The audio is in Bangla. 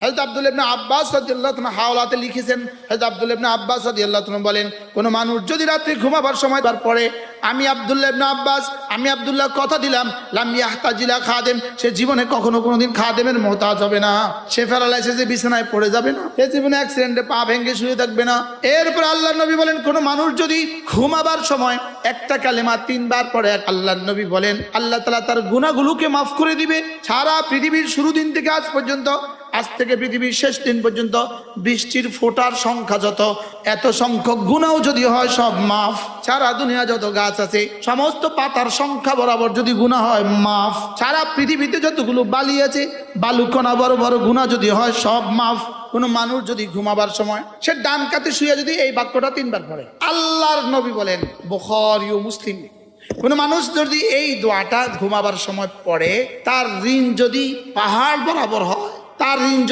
হযরত আব্দুল্লাহ ইবনে আব্বাস রাদিয়াল্লাহু তাআলা হাওলাতে লিখেছেন, হযরত আব্দুল্লাহ ইবনে আব্বাস রাদিয়াল্লাহু তাআলা বলেন, কোন মানুষ যদি রাত্রি ঘুমাবার সময় পড়ে, আমি আব্দুল্লাহ ইবনে আব্বাস, আমি আব্দুল্লাহ কথা দিলাম, লাম ইয়াহতাজিলা খাদেম, সে জীবনে কখনো কোনোদিন খাদেমের মুহতাজ হবে না, সে প্যারালাইসিসে বিছানায় পড়ে যাবে না, সে জীবনে অ্যাক্সিডেন্টে পা ভেঙে শুয়ে থাকবে না। এরপর আল্লাহর নবী বলেন, কোন মানুষ যদি ঘুমাবার সময় একটা কালেমা 3 বার পড়ে, আল্লাহর নবী বলেন আল্লাহ তাআলা তার গুনাহগুলোকে মাফ করে দিবে। সারা পৃথিবীর শুরু দিন থেকে আজ পর্যন্ত, আজ থেকে পৃথিবীর শেষ দিন পর্যন্ত বৃষ্টির ফোঁটার সংখ্যা যত, এত সংখ্যক গুনাহ যদি হয় সব মাফ। সারা দুনিয়া যত গাছ আছে সমস্ত পাতার সংখ্যা বরাবর যদি গুনাহ হয় মাফ। সারা পৃথিবীতে যতগুলো বালি আছে বালুকণা বড় বড় গুনাহ যদি হয় সব মাফ। কোন মানুষ যদি ঘুমাবার সময় সে ডান কাতে শুয়ে যদি এই বাক্যটা 3 বার পড়ে, আল্লাহর নবী বলেন, বুখারী ও মুসলিম, কোন মানুষ যদি এই দোয়াটা ঘুমাবার সময় পড়ে, তার ঋণ যদি পাহাড় বরাবর হয়, তার ঋণ যদি